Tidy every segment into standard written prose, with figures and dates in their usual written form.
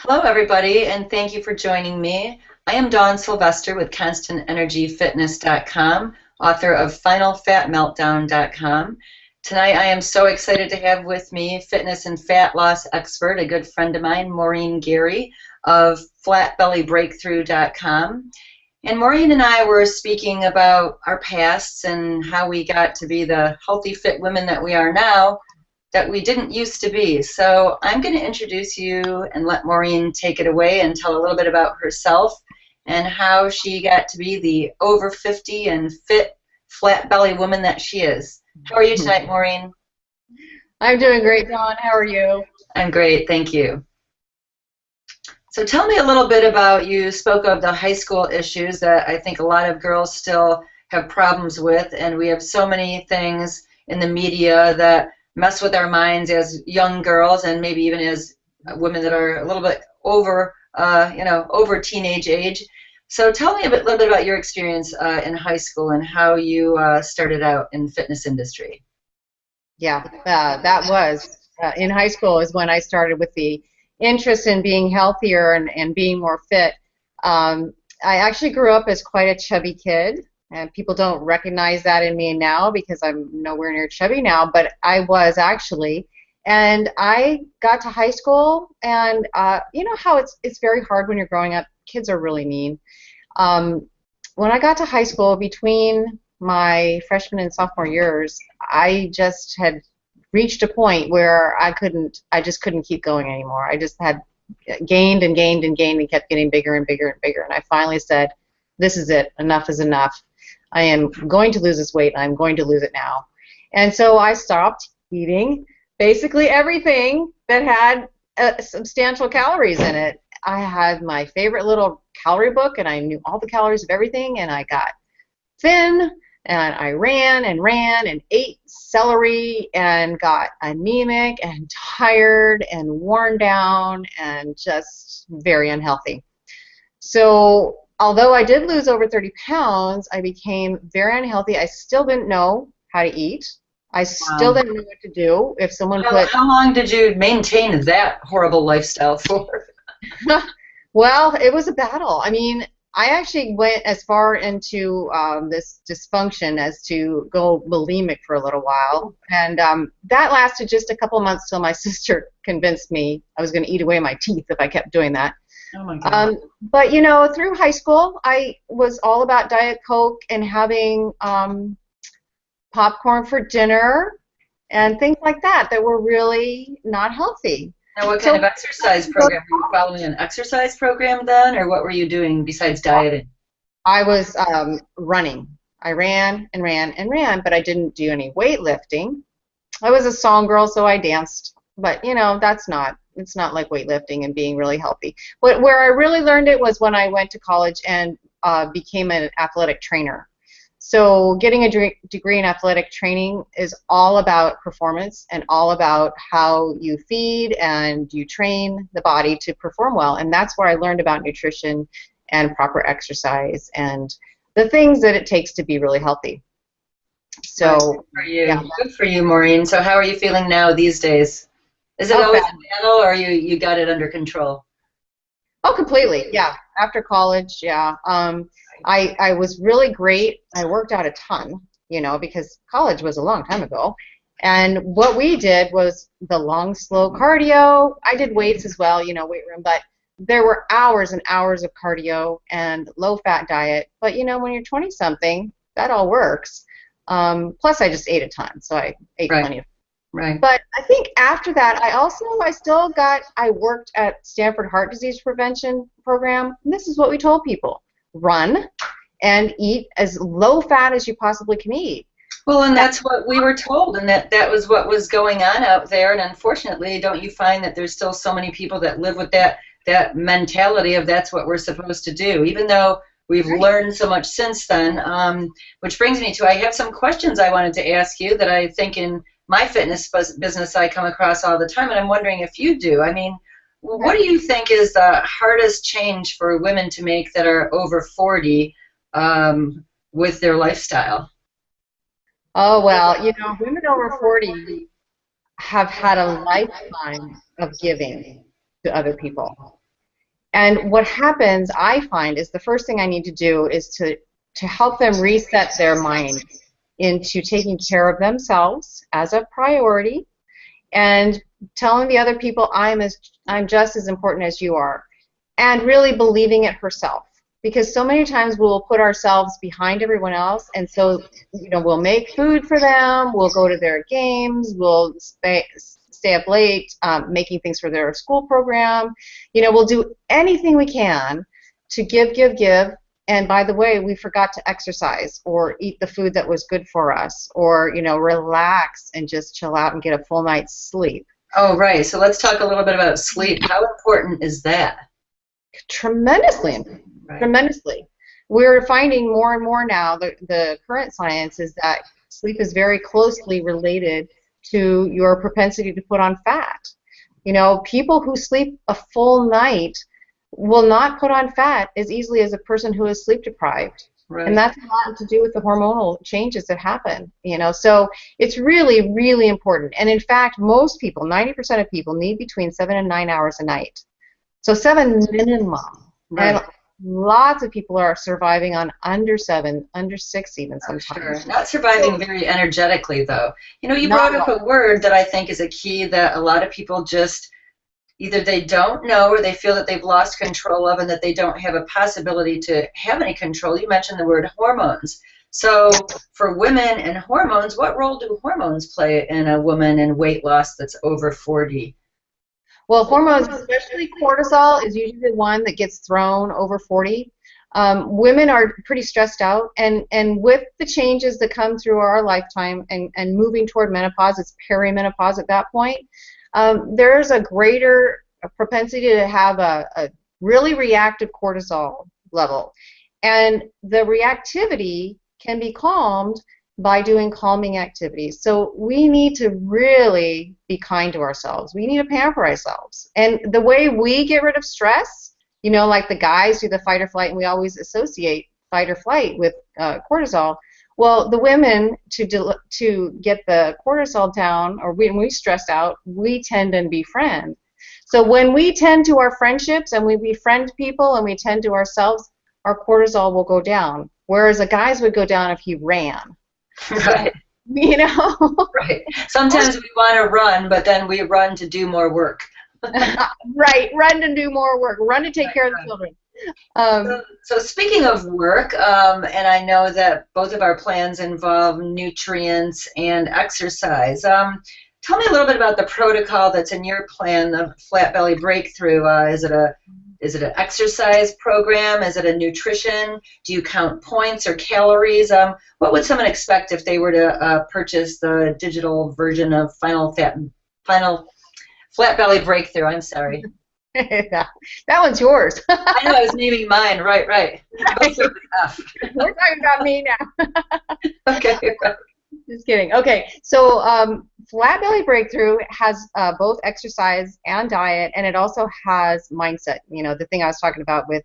Hello, everybody, and thank you for joining me. I am Dawn Sylvester with ConstantEnergyFitness.com, author of FinalFatMeltdown.com. Tonight, I am so excited to have with me fitness and fat loss expert, a good friend of mine, Maureen Garry of FlatBellyBreakthrough.com. And Maureen and I were speaking about our pasts and how we got to be the healthy, fit women that we are now that we didn't used to be. So I'm going to introduce you and let Maureen take it away and tell a little bit about herself and how she got to be the over 50 and fit, flat belly woman that she is. How are you tonight, Maureen? I'm doing great, Dawn. How are you? I'm great, thank you. So tell me a little bit about, you spoke of the high school issues that I think a lot of girls still have problems with, and we have so many things in the media that mess with our minds as young girls and maybe even as women that are a little bit over, over teenage age. So tell me little bit about your experience in high school and how you started out in the fitness industry. Yeah, that was in high school is when I started with the interest in being healthier and being more fit. I actually grew up as quite a chubby kid, and people don't recognize that in me now because I'm nowhere near chubby now, but I was actually. And I got to high school, and you know how it's very hard when you're growing up. Kids are really mean. When I got to high school, between my freshman and sophomore years, I just had reached a point where I just couldn't keep going anymore. I just had gained and gained and gained and kept getting bigger and bigger and bigger. And I finally said, this is it. Enough is enough. I am going to lose this weight, and I'm going to lose it now. And so I stopped eating basically everything that had substantial calories in it. I had my favorite little calorie book, and I knew all the calories of everything, and I got thin, and I ran and ate celery and got anemic and tired and worn down and just very unhealthy. So although I did lose over 30 pounds, I became very unhealthy. I still didn't know how to eat. I still Wow. didn't know what to do. If someone How long did you maintain that horrible lifestyle for? well, it was a battle. I mean, I actually went as far into this dysfunction as to go bulimic for a little while, and that lasted just a couple months till my sister convinced me I was going to eat away my teeth if I kept doing that. Oh my God. But you know, through high school, I was all about Diet Coke and having popcorn for dinner and things like that were really not healthy. Now, what kind So of exercise program? Were you following an exercise program then, or what were you doing besides dieting? I was running. I ran and ran and ran, but I didn't do any weightlifting. I was a song girl, so I danced. But you know, it's not like weightlifting and being really healthy. But where I really learned it was when I went to college and became an athletic trainer. So getting a degree in athletic training is all about performance and all about how you feed and you train the body to perform well. And that's where I learned about nutrition and proper exercise and the things that it takes to be really healthy. Right, So, good for you. yeah. Good for you, Maureen. So how are you feeling now these days? Is it Oh, always bad. a battle, or you got it under control? Oh, completely. Yeah. After college, yeah. I was really great. I worked out a ton, you know, because college was a long time ago. And what we did was the long, slow cardio. I did weights as well, you know, weight room, but there were hours and hours of cardio and low-fat diet. But, you know, when you're 20-something, that all works. Plus, I just ate a ton, so I ate Right, plenty of. right. But I think after that, I worked at Stanford Heart Disease Prevention Program. And this is what we told people: run and eat as low fat as you possibly can eat. Well, and That, that's what we were told, and that was what was going on out there. And unfortunately, don't you find that there's still so many people that live with that mentality of that's what we're supposed to do, even though we've right. learned so much since then. Which brings me to, I have some questions I wanted to ask you that I think in my fitness business I come across all the time, and I'm wondering if you do. I mean, what Okay. do you think is the hardest change for women to make that are over 40 with their lifestyle? Oh, well, you know, women over 40 have had a lifetime of giving to other people. And what happens, I find, is the first thing I need to do is to help them reset their mind into taking care of themselves as a priority, and telling the other people I'm just as important as you are, and really believing it herself. Because so many times we'll put ourselves behind everyone else, and so we'll make food for them, we'll go to their games, we'll stay up late making things for their school program. We'll do anything we can to give. And by the way, we forgot to exercise or eat the food that was good for us, or relax and just chill out and get a full night's sleep. Oh, right. So let's talk a little bit about sleep. How important is that? Tremendously. Right. Tremendously. We're finding more and more now, the current science is that sleep is very closely related to your propensity to put on fat. People who sleep a full night will not put on fat as easily as a person who is sleep deprived. Right. And that's a lot to do with the hormonal changes that happen. So it's really, really important. And in fact, most people, 90% of people, need between 7 and 9 hours a night. So 7 minimum. Right. And lots of people are surviving on under 7, under 6 even sometimes. Sure. Not surviving very energetically, though. You brought up a word that I think is a key that a lot of people just either they don't know or they feel that they've lost control of, and that they don't have a possibility to have any control. You mentioned the word hormones. So for women and hormones, what role do hormones play in a woman in weight loss that's over 40? Well, hormones, especially cortisol, is usually the one that gets thrown over 40. Women are pretty stressed out, and with the changes that come through our lifetime and moving toward menopause, it's perimenopause at that point, there's a greater propensity to have a really reactive cortisol level. And the reactivity can be calmed by doing calming activities. So we need to really be kind to ourselves. We need to pamper ourselves. And the way we get rid of stress, like the guys do the fight or flight, and we always associate fight or flight with cortisol. Well, the women, to get the cortisol down, or when we stress out, we tend to befriend. So when we tend to our friendships and we befriend people and we tend to ourselves, our cortisol will go down. Whereas a guy's would go down if he ran. Right. Right. Sometimes we want to run, but then we run to do more work. Right. Run to do more work. Run to take care of the children. So speaking of work, and I know that both of our plans involve nutrients and exercise. Tell me a little bit about the protocol that's in your plan, the Flat Belly Breakthrough. Is it an exercise program? Is it a nutrition? Do you count points or calories? What would someone expect if they were to purchase the digital version of Final Flat Belly Breakthrough? I'm sorry. That one's yours. I know, I was naming mine. Right. We're talking about me now. Okay. Just kidding. Okay, so Flat Belly Breakthrough has both exercise and diet, and it also has mindset. The thing I was talking about with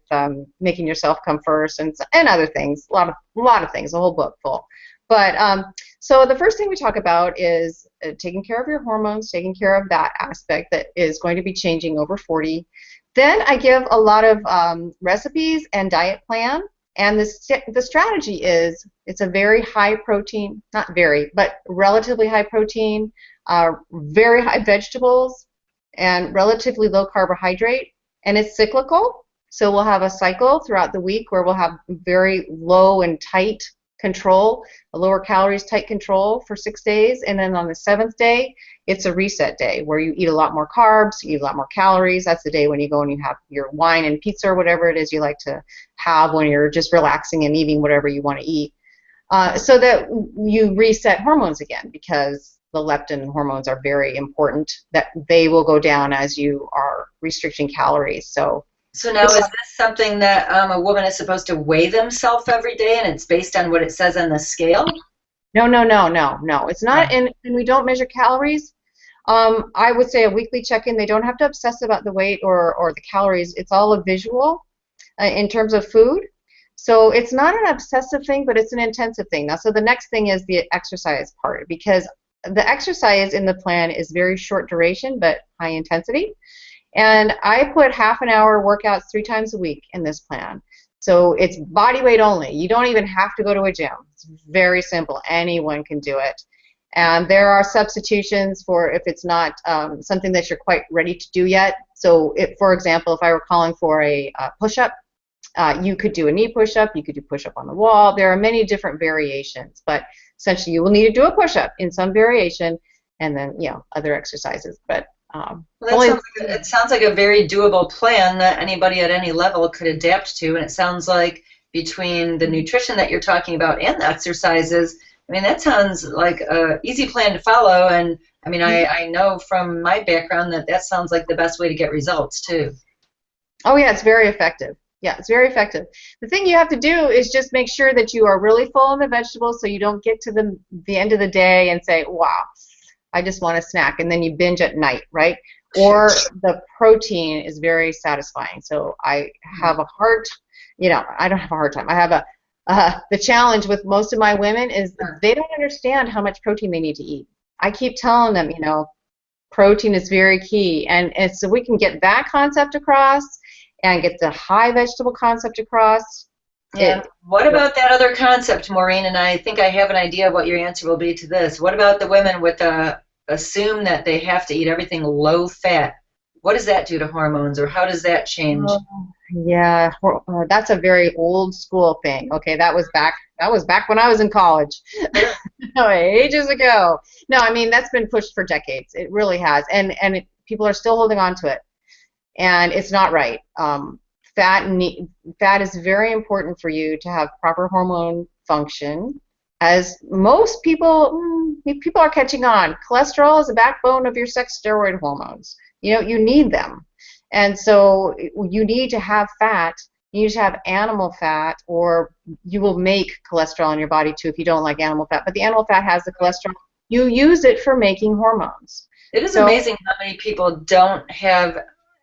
making yourself come first, and other things. A lot of things. A whole book full. But so the first thing we talk about is taking care of your hormones, taking care of that aspect that is going to be changing over 40. Then I give a lot of recipes and diet plan. And the strategy is it's a very high protein, not very, but relatively high protein, very high vegetables, and relatively low carbohydrate. And it's cyclical, so we'll have a cycle throughout the week where we'll have very low and tight control, a lower calories, tight control for 6 days. And then on the 7th day, it's a reset day where you eat a lot more carbs, you eat a lot more calories. That's the day when you go and you have your wine and pizza or whatever it is you like to have when you're just relaxing and eating whatever you want to eat. So that you reset hormones again, because the leptin hormones are very important, that they will go down as you are restricting calories. So now is this something that a woman is supposed to weigh themselves every day, and it's based on what it says on the scale? No. It's not, and we don't measure calories. I would say a weekly check-in. They don't have to obsess about the weight or the calories. It's all a visual in terms of food. So it's not an obsessive thing, but it's an intensive thing. Now, so the next thing is the exercise part, because the exercise in the plan is very short duration but high intensity. And I put half an hour workouts 3 times a week in this plan. So it's body weight only. You don't even have to go to a gym. It's very simple. Anyone can do it. And there are substitutions for if it's not something that you're quite ready to do yet. So, for example, if I were calling for a push-up, you could do a knee push-up. You could do push-up on the wall. There are many different variations, but essentially you will need to do a push-up in some variation, and then other exercises. But well, it sounds like a very doable plan that anybody at any level could adapt to, and it sounds like between the nutrition that you're talking about and the exercises, I mean, that sounds like an easy plan to follow, and I mean, I know from my background that sounds like the best way to get results, too. Oh, yeah, it's very effective. Yeah, it's very effective. The thing you have to do is just make sure that you are really full in the vegetables so you don't get to the end of the day and say, wow, I just want a snack, and then you binge at night, right? Or the protein is very satisfying. So I have a hard, I don't have a hard time. I have the challenge with most of my women is they don't understand how much protein they need to eat. I keep telling them, protein is very key, and so we can get that concept across and get the high vegetable concept across. And what about that other concept, Maureen? And I think I have an idea of what your answer will be to this. What about the women with assume that they have to eat everything low fat? What does that do to hormones, or how does that change? Yeah, that's a very old school thing. Okay, that was back when I was in college, ages ago. No, I mean that's been pushed for decades. It really has, and people are still holding on to it, and it's not right. Fat is very important for you to have proper hormone function. As most people are catching on, cholesterol is the backbone of your sex steroid hormones. You need them. And so you need to have fat. You need to have animal fat, or you will make cholesterol in your body too if you don't like animal fat. But the animal fat has the cholesterol. You use it for making hormones. It is amazing how many people don't have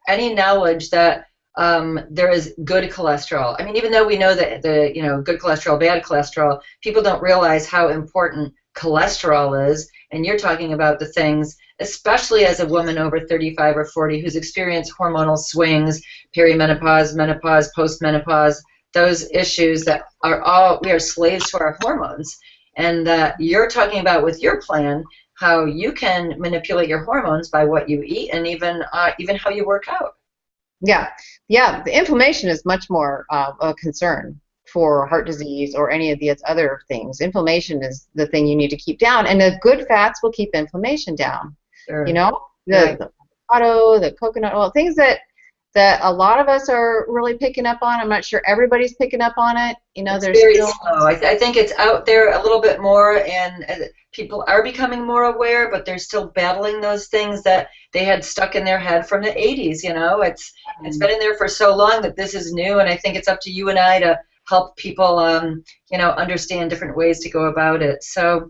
any knowledge that there is good cholesterol. I mean, even though we know that the good cholesterol, bad cholesterol, people don't realize how important cholesterol is. And you're talking about the things, especially as a woman over 35 or 40 who's experienced hormonal swings, perimenopause, menopause, postmenopause, those issues that are we are slaves to our hormones. And you're talking about with your plan how you can manipulate your hormones by what you eat and even how you work out. Yeah, the inflammation is much more a concern for heart disease or any of the other things. Inflammation is the thing you need to keep down, and the good fats will keep inflammation down. Sure. The avocado, the coconut oil, things that a lot of us are really picking up on. I'm not sure everybody's picking up on it. It's very slow. I think it's out there a little bit more, and people are becoming more aware, but they're still battling those things that they had stuck in their head from the 80s. It's been in there for so long that this is new, and I think it's up to you and I to help people, understand different ways to go about it. So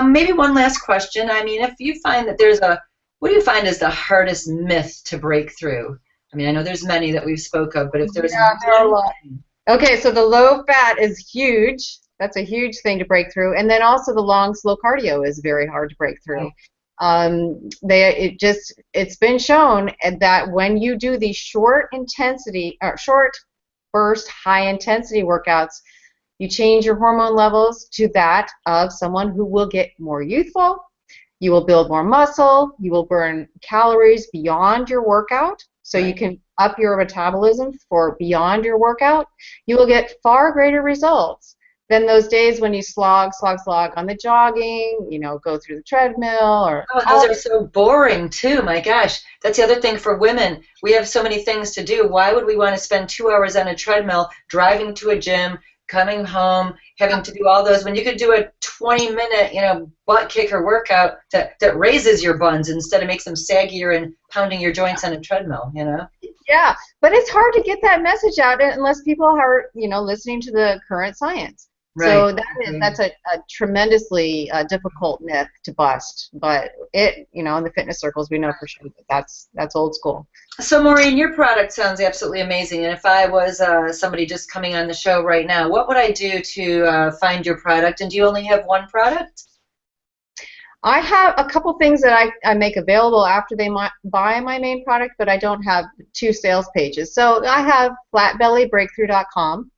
maybe one last question. I mean, if you find that what do you find is the hardest myth to break through? I mean, I know there's many that we've spoke of, but if there's there are a lot. Okay, so the low fat is huge. That's a huge thing to break through, and then also the long, slow cardio is very hard to break through. It's been shown that when you do these short burst, high intensity workouts, you change your hormone levels to that of someone who will get more youthful. You will build more muscle. You will burn calories beyond your workout. So you can up your metabolism for beyond your workout. You will get far greater results than those days when you slog on the jogging, go through the treadmill. Those are so boring too, my gosh. That's the other thing for women. We have so many things to do. Why would we want to spend 2 hours on a treadmill, driving to a gym, coming home, having to do all those, when you could do a 20-minute, butt kicker workout that raises your buns instead of makes them saggier and pounding your joints on a treadmill, Yeah, but it's hard to get that message out unless people are, listening to the current science. Right. So that's a tremendously difficult myth to bust, but in the fitness circles we know for sure that that's old school. So Maureen, your product sounds absolutely amazing, and if I was somebody just coming on the show right now, what would I do to find your product? And do you only have one product? I have a couple things that I make available after they buy my main product, but I don't have 2 sales pages. So I have flatbellybreakthrough.com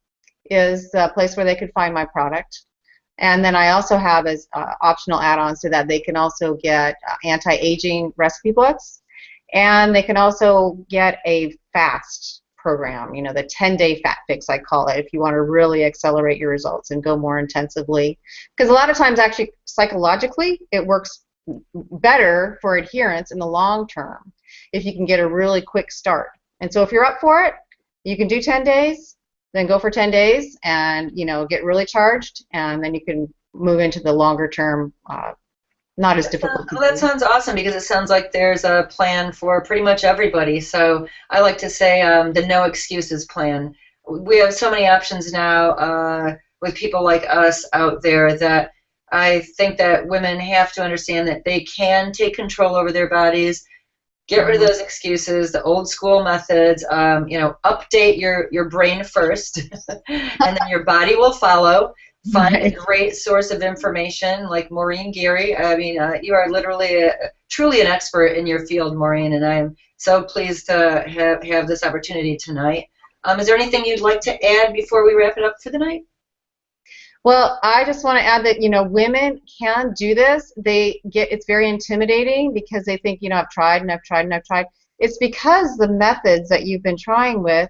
is the place where they could find my product. And then I also have as optional add-ons to that, they can also get anti-aging recipe books, and they can also get a fast program, you know, the 10-day fat fix, I call it, if you want to really accelerate your results and go more intensively. Because a lot of times, actually, psychologically, it works better for adherence in the long term if you can get a really quick start. And so if you're up for it, you can do 10 days, then go for 10 days and, you know, get really charged, and then you can move into the longer term, not as difficult. Well, that sounds awesome, because it sounds like there's a plan for pretty much everybody. So I like to say the no excuses plan. We have so many options now with people like us out there that I think that women have to understand that they can take control over their bodies. Get rid of those excuses, the old school methods. You know, update your brain first, and then your body will follow. Find a great source of information like Maureen Garry. I mean, you are literally truly an expert in your field, Maureen, and I'm so pleased to have this opportunity tonight. Is there anything you'd like to add before we wrap it up for the night? Well, I just want to add that, you know, women can do this. It's very intimidating because they think, you know, I've tried and I've tried and I've tried. It's because the methods that you've been trying with,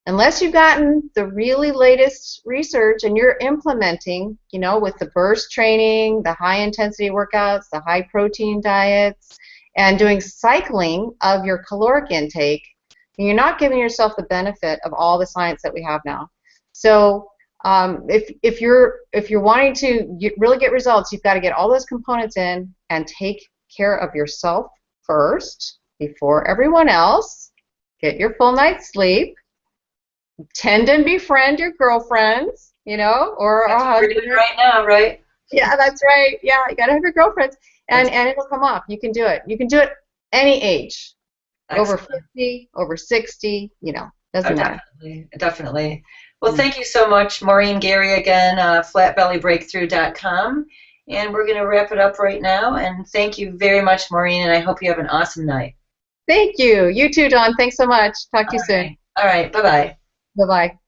unless you've gotten the really latest research and you're implementing, you know, with the burst training, the high intensity workouts, the high protein diets, and doing cycling of your caloric intake, you're not giving yourself the benefit of all the science that we have now. So if you're wanting to really get results, you've got to get all those components in and take care of yourself first before everyone else. Get your full night's sleep. Tend and befriend your girlfriends, you know, or a husband. We're doing right now, right? Yeah, that's right. Yeah, you got to have your girlfriends, and it'll come off. You can do it. You can do it any age. Excellent. Over 50, over 60, you know, doesn't matter. Definitely, definitely. Well, thank you so much, Maureen Garry, again, flatbellybreakthrough.com. And we're going to wrap it up right now. And thank you very much, Maureen, and I hope you have an awesome night. Thank you. You too, Dawn. Thanks so much. Talk to you soon. All right. Bye-bye. Bye-bye.